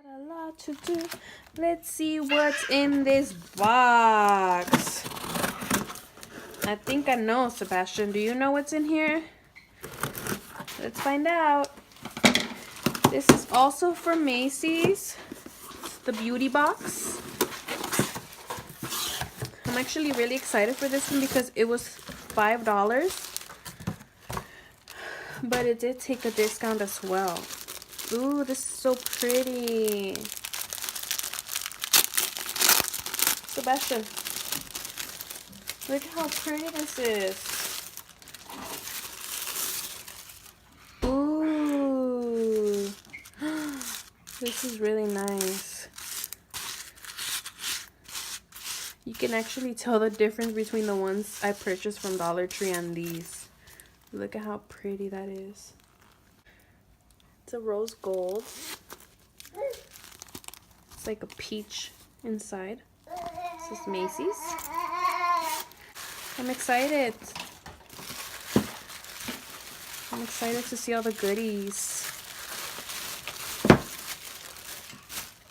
Got a lot to do. Let's see what's in this box. I think I know, Sebastian. Do you know what's in here? Let's find out. This is also from Macy's. It's the beauty box. I'm actually really excited for this one because it was $5. But it did take a discount as well. Ooh, this is so pretty. Sebastian, look how pretty this is. Ooh, this is really nice. You can actually tell the difference between the ones I purchased from Dollar Tree and these. Look at how pretty that is. It's a rose gold. It's like a peach inside. This is Macy's. I'm excited. I'm excited to see all the goodies.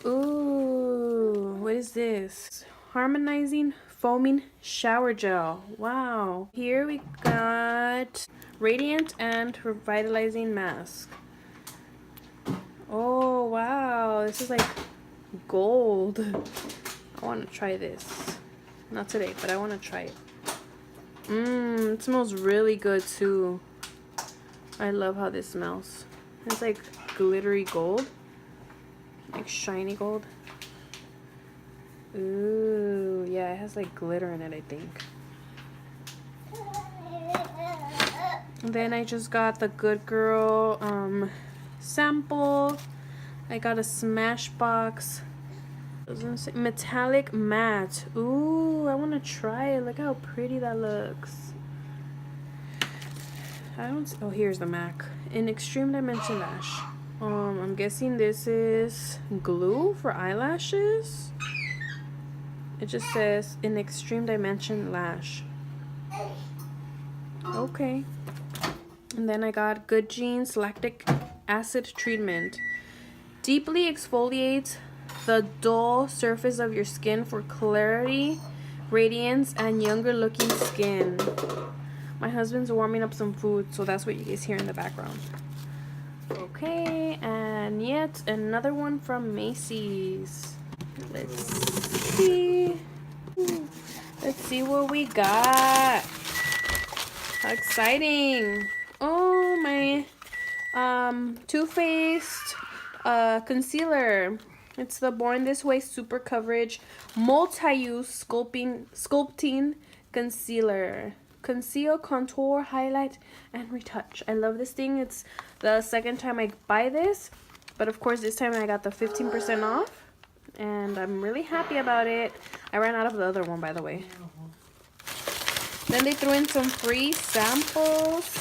Ooh, what is this? Harmonizing foaming shower gel. Wow. Here we got radiant and revitalizing mask. Oh, wow. This is like gold. I want to try this. Not today, but I want to try it. It smells really good too. I love how this smells. It's like glittery gold. Like shiny gold. Ooh, yeah, it has like glitter in it, I think. And then I just got the Good Girl sample. I got a Smashbox metallic matte. Ooh, I want to try it. Look how pretty that looks. I don't see, oh, here's the MAC in Extreme Dimension Lash. I'm guessing this is glue for eyelashes. It just says in Extreme Dimension Lash. Okay. And then I got Good Genes Lactic Acid Treatment. Deeply exfoliates the dull surface of your skin for clarity, radiance, and younger looking skin. My husband's warming up some food, so that's what you guys hear in the background. Okay, and yet another one from Macy's. Let's see. Let's see what we got. How exciting. Oh, my Too Faced concealer. It's the Born This Way Super Coverage Multi-Use Sculpting Concealer. Conceal, contour, highlight, and retouch. I love this thing. It's the second time I buy this, but of course this time I got the 15% off, and I'm really happy about it. I ran out of the other one, by the way. Then they threw in some free samples.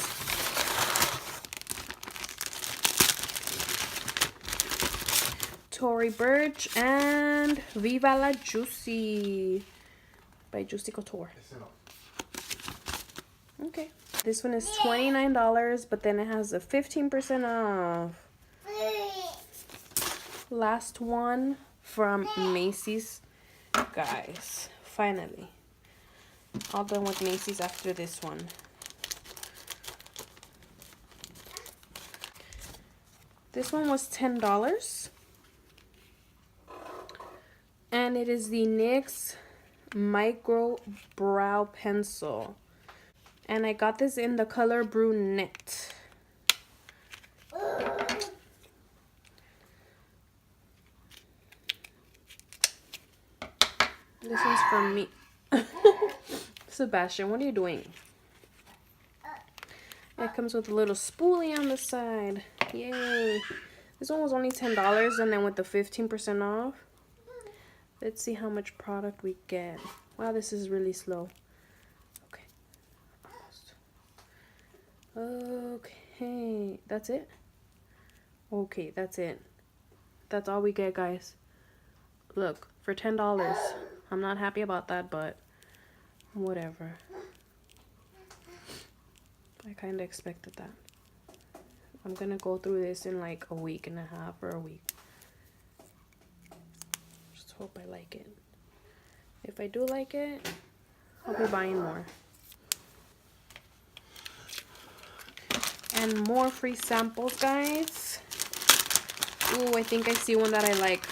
Tory Burch and Viva La Juicy by Juicy Couture. Okay. This one is $29, but then it has a 15% off. Last one from Macy's. Guys, finally. All done with Macy's after this one. This one was $10. And it is the NYX Micro Brow Pencil. And I got this in the color Brunette. This one's for me. Sebastian, what are you doing? It comes with a little spoolie on the side. Yay. This one was only $10, and then with the 15% off. Let's see how much product we get. Wow, this is really slow. Okay. Almost. Okay. That's it? Okay, that's it. That's all we get, guys. Look, for $10. I'm not happy about that, but whatever. I kind of expected that. I'm gonna go through this in like a week and a half or a week. hope I like it. If I do like it, I'll be buying more. And more free samples, guys. Ooh, I think I see one that I like.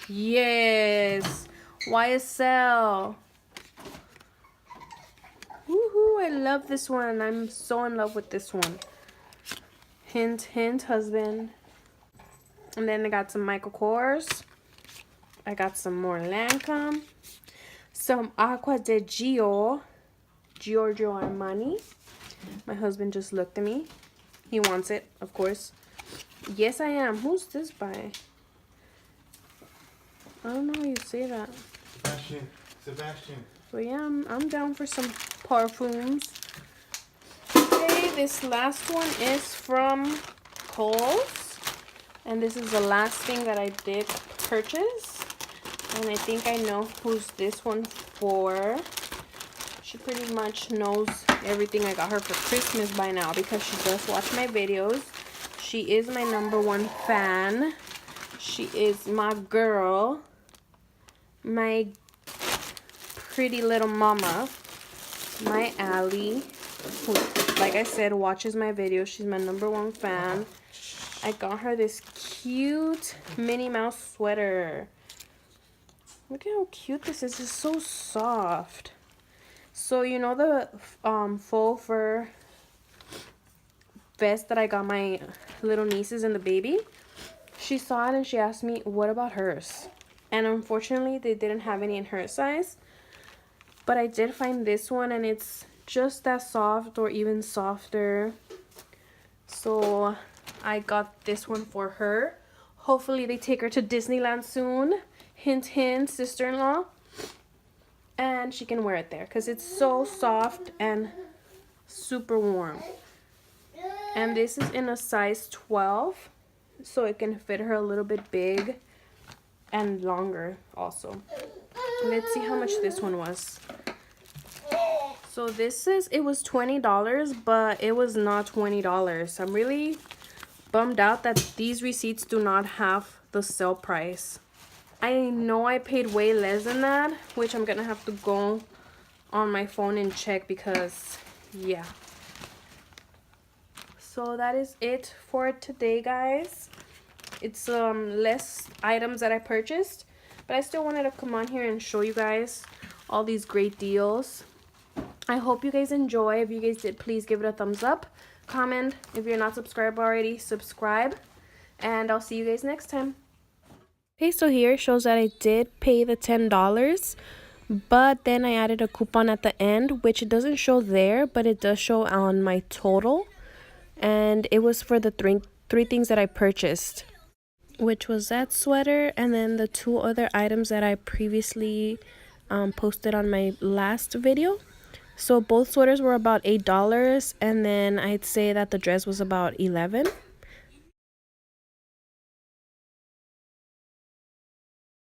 Yes. YSL. Woohoo, I love this one. I'm so in love with this one. Hint, hint, husband. And then I got some Michael Kors. I got some more Lancome. Some Acqua di Giorgio Armani. My husband just looked at me. He wants it, of course. Yes, I am. Who's this by? I don't know how you say that. Sebastian. But yeah, I'm down for some perfumes. Okay, this last one is from Kohl's. And this is the last thing that I did purchase. And I think I know who's this one for. She pretty much knows everything I got her for Christmas by now because she does watch my videos. She is my #1 fan. She is my girl. My pretty little mama. My Allie, who, like I said, watches my videos. She's my #1 fan. I got her this cute Minnie Mouse sweater. Look at how cute this is. It's so soft. So, you know the faux fur vest that I got my little nieces and the baby? She saw it and she asked me, what about hers? And unfortunately, they didn't have any in her size. But I did find this one and it's just as soft or even softer. So I got this one for her. Hopefully they take her to Disneyland soon. Hint, hint, sister-in-law. And she can wear it there because it's so soft and super warm. And this is in a size 12. So it can fit her a little bit big and longer also. Let's see how much this one was. So this says it was $20, but it was not $20. I'm really bummed out that these receipts do not have the sale price. I know I paid way less than that, which I'm gonna have to go on my phone and check because, yeah. So that is it for today, guys. It's less items that I purchased, but I still wanted to come on here and show you guys all these great deals. I hope you guys enjoy. If you guys did, please give it a thumbs up. Comment. If you're not subscribed already, subscribe. And I'll see you guys next time. Okay, so here shows that I did pay the $10, but then I added a coupon at the end, which it doesn't show there, but it does show on my total. And it was for the three things that I purchased, which was that sweater and then the 2 other items that I previously posted on my last video. So both sweaters were about $8, and then I'd say that the dress was about $11.